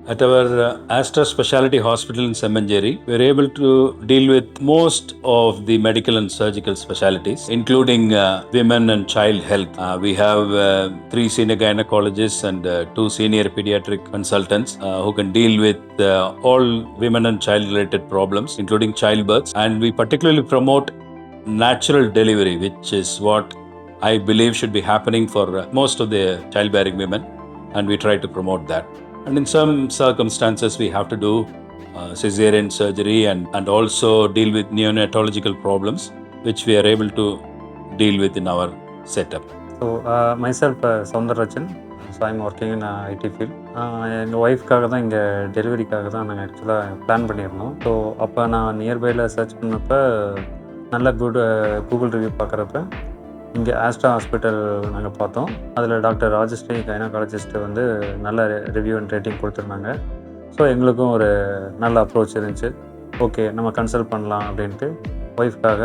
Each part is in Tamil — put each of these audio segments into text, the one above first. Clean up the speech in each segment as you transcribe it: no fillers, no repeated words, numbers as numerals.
At our Astra Specialty Hospital in Semanjeri, we are able to deal with most of the medical and surgical specialties, including women and child health. We have 3 senior gynecologists and 2 senior pediatric consultants who can deal with all women and child related problems, including childbirth. And we particularly promote natural delivery, which is what I believe should be happening for most of the childbearing women, and we try to promote that. And in some circumstances, we have to do cesarean surgery and also deal with neonatological problems, which we are able to deal with in our setup. So, myself, Soundarajan. So I'm working in IT field. எங்கள் ஒய்ஃப்காக தான் இங்கே டெலிவரிக்காக தான் நாங்கள் ஆக்சுவலாக பிளான் பண்ணியிருந்தோம். ஸோ அப்போ நான் நியர்பையில் சர்ச் பண்ணப்போ நல்ல கூகுள் ரிவ்யூ பார்க்குறப்ப இங்கே ஆஸ்ட்ரா ஹாஸ்பிட்டல் நாங்கள் பார்த்தோம். அதில் டாக்டர் ராஜஸ்ரீ கைனகாலஜிஸ்ட்டு வந்து நல்ல ரிவ்யூ அண்ட் ரேட்டிங் கொடுத்துருந்தாங்க. ஸோ எங்களுக்கும் ஒரு நல்ல அப்ரோச் இருந்துச்சு. ஓகே, நம்ம கன்சல்ட் பண்ணலாம் அப்படின்ட்டு ஒய்ஃப்காக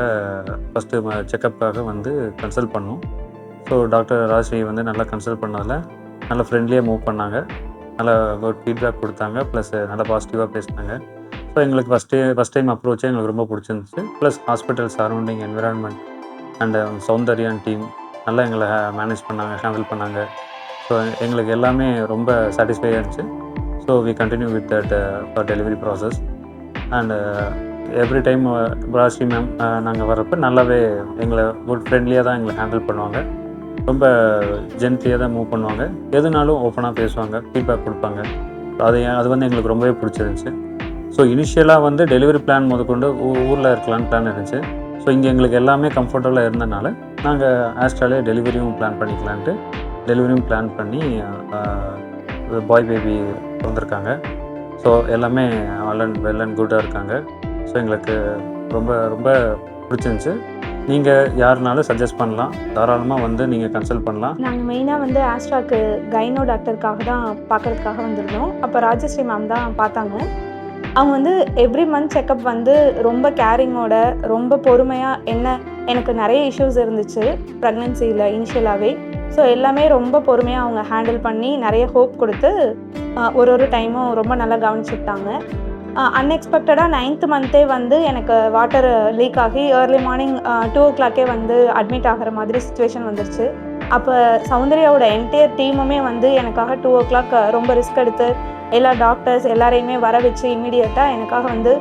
ஃபஸ்ட்டு செக்கப்புக்காக வந்து கன்சல்ட் பண்ணோம். ஸோ டாக்டர் ராஜஸ்ரீ வந்து நல்லா கன்சல்ட் பண்ணதில் நல்லா ஃப்ரெண்ட்லியாக மூவ் பண்ணாங்க, நல்லா குட் ஃபீட்பேக் கொடுத்தாங்க, ப்ளஸ் நல்லா பாசிட்டிவாக பேசினாங்க. ஸோ எங்களுக்கு ஃபஸ்ட் டைம் அப்ரோச்சே எங்களுக்கு ரொம்ப பிடிச்சிருந்துச்சு. Plus hospital surrounding environment and Soundarya team நல்லா எங்களை மேனேஜ் பண்ணாங்க, ஹேண்டில் பண்ணாங்க. ஸோ எங்களுக்கு எல்லாமே ரொம்ப சாட்டிஸ்ஃபை ஆகிடுச்சு. So we continue with that for delivery process. And every time Rajashree ma'am நாங்கள் வர்றப்போ நல்லாவே எங்களை குட் ஃப்ரெண்ட்லியாக தான் எங்களை ஹேண்டில் பண்ணுவாங்க. ரொம்ப ஜென்ட்லியாக தான் மூவ் பண்ணுவாங்க. எதுனாலும் ஓப்பனாக பேசுவாங்க, ஃபீட்பேக் கொடுப்பாங்க. அது வந்து எங்களுக்கு ரொம்பவே பிடிச்சிருந்துச்சு. ஸோ இனிஷியலாக வந்து டெலிவரி பிளான் முதற்கொண்டு ஊரில் இருக்கலான்னு பிளான் இருந்துச்சு. ஸோ இங்கே எங்களுக்கு எல்லாமே கம்ஃபர்டபுளாக இருந்தனால நாங்கள் ஆஸ்ட்ராலே டெலிவரியும் பிளான் பண்ணிக்கலான்ட்டு டெலிவரியும் பிளான் பண்ணி பாய் பேபி வந்திருக்காங்க. ஸோ எல்லாமே வெல் அண்ட் குட்டாக இருக்காங்க. ஸோ எங்களுக்கு ரொம்ப ரொம்ப பிடிச்சிருந்துச்சு. நீங்கள் யாருனாலும் சஜஸ்ட் பண்ணலாம், தாராளமாக வந்து நீங்கள் கன்சல்ட் பண்ணலாம். நாங்கள் மெயினாக வந்து ஆஸ்ட்ராக்கு கைனோ டாக்டருக்காக தான் பார்க்குறதுக்காக வந்திருந்தோம். அப்போ ராஜஸ்ரீ மேம் தான் பார்த்தாங்க. அவங்க வந்து எவ்ரி மந்த் செக்கப் வந்து ரொம்ப கேரிங்கோட, ரொம்ப பொறுமையாக எனக்கு நிறைய இஷ்யூஸ் இருந்துச்சு ப்ரெக்னென்சியில் இனிஷியலாகவே. ஸோ எல்லாமே ரொம்ப பொறுமையாக அவங்க ஹேண்டில் பண்ணி நிறைய ஹோப் கொடுத்து ஒரு டைமும் ரொம்ப நல்லா கவனிச்சுக்கிட்டாங்க. அன்எக்ஸ்பெக்டடாக 9th மந்த்தே வந்து எனக்கு வாட்டர் லீக் ஆகி ஏர்லி மார்னிங் 2 o'clock வந்து அட்மிட் ஆகிற மாதிரி சுச்சுவேஷன் வந்துருச்சு. அப்போ சௌந்தர்யாவோட என்டையர் டீமுமே வந்து எனக்காக 2 o'clock ரொம்ப ரிஸ்க் எடுத்து எல்லா டாக்டர்ஸ் எல்லாரையுமே வர வச்சு இமீடியட்டாக எனக்காக வந்து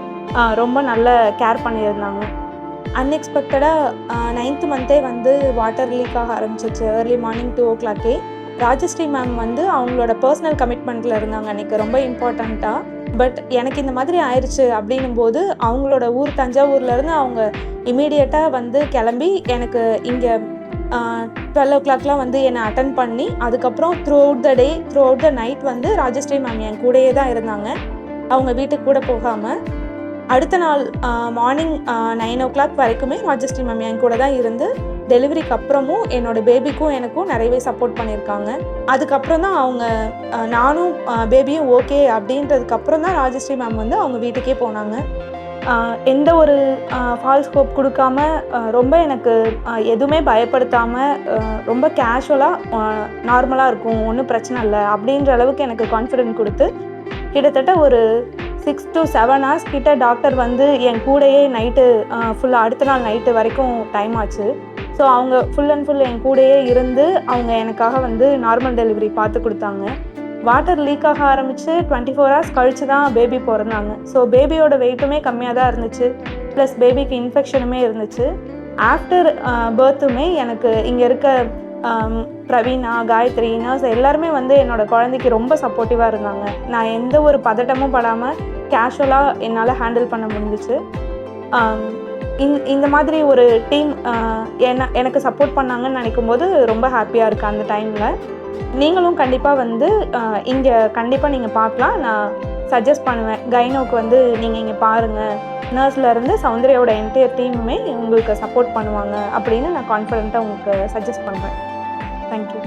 ரொம்ப நல்ல கேர் பண்ணியிருந்தாங்க. அன்எக்ஸ்பெக்டடாக 9th மந்த்தே வந்து வாட்டர் லீக் ஆக ஆரம்பிச்சிச்சு early morning 2 o'clock. Rajashree ma'am வந்து அவங்களோட பர்சனல் கமிட்மெண்ட்டில் இருந்தாங்க அன்றைக்கி ரொம்ப இம்பார்ட்டண்ட்டாக. பட் எனக்கு இந்த மாதிரி ஆயிடுச்சு அப்படின்னும் போது அவங்களோட ஊர் தஞ்சாவூர்லேருந்து அவங்க இமீடியட்டாக வந்து கிளம்பி எனக்கு இங்கே 12 o'clock வந்து என்னை அட்டன் பண்ணி அதுக்கப்புறம் த்ரூ அவுட் த நைட் வந்து ராஜஸ்ரீ மேம் என் கூடயே தான் இருந்தாங்க. அவங்க வீட்டுக்கு கூட போகாமல் அடுத்த நாள் மார்னிங் 9 o'clock வரைக்குமே ராஜஸ்ரீ மேம் என் கூட தான் இருந்து டெலிவரிக்கு அப்புறமும் என்னோடய பேபிக்கும் எனக்கும் நிறையவே சப்போர்ட் பண்ணியிருக்காங்க. அதுக்கப்புறம் தான் அவங்க நானும் பேபியும் ஓகே அப்படின்றதுக்கப்புறம் தான் ராஜஸ்ரீ மேம் வந்து அவங்க வீட்டுக்கே போனாங்க. எந்த ஒரு ஃபால்ஸ் ஹோப் கொடுக்காம ரொம்ப எனக்கு எதுவுமே பயப்படுத்தாமல் ரொம்ப கேஷுவலாக நார்மலாக இருக்கும், ஒன்றும் பிரச்சனை இல்லை அப்படின்ற அளவுக்கு எனக்கு கான்ஃபிடென்ட் கொடுத்து கிட்டத்தட்ட ஒரு 6 to 7 hours கிட்ட டாக்டர் வந்து என் கூடையே நைட்டு ஃபுல்லாக அடுத்த நாள் நைட்டு வரைக்கும் டைம் ஆச்சு. ஸோ அவங்க ஃபுல் அண்ட் ஃபுல் என் கூடையே இருந்து அவங்க எனக்காக வந்து நார்மல் டெலிவரி பார்த்து கொடுத்தாங்க. வாட்டர் லீக் ஆக ஆரம்பித்து 24 hours கழித்து தான் பேபி பிறந்தாங்க. ஸோ பேபியோட வெயிட்டுமே கம்மியாக தான் இருந்துச்சு, ப்ளஸ் பேபிக்கு இன்ஃபெக்ஷனுமே இருந்துச்சு. ஆஃப்டர் பர்த்துமே எனக்கு இங்கே இருக்க பிரவீனா, காயத்ரி, நர்ஸ் எல்லாருமே வந்து என்னோடய குழந்தைக்கு ரொம்ப சப்போர்ட்டிவாக இருந்தாங்க. நான் எந்த ஒரு பதட்டமும் படாமல் கேஷுவலாக என்னால் ஹேண்டில் பண்ண முடிஞ்சிச்சு. இந்த மாதிரி ஒரு டீம் எனக்கு சப்போர்ட் பண்ணாங்கன்னு நினைக்கும் போது ரொம்ப ஹாப்பியாக இருக்குது அந்த டைமில். நீங்களும் கண்டிப்பாக வந்து இங்கே கண்டிப்பாக நீங்கள் பார்க்கலாம். நான் சஜஸ்ட் பண்ணுவேன், கைனோக்கு வந்து நீங்கள் இங்கே பாருங்கள், நர்ஸ்லேருந்து சௌந்தர்யாவோட என்டையர் டீமுமே உங்களுக்கு சப்போர்ட் பண்ணுவாங்க அப்படின்னு நான் கான்ஃபிடென்ட்டாக உங்களுக்கு சஜஸ்ட் பண்ணுவேன். தேங்க்யூ.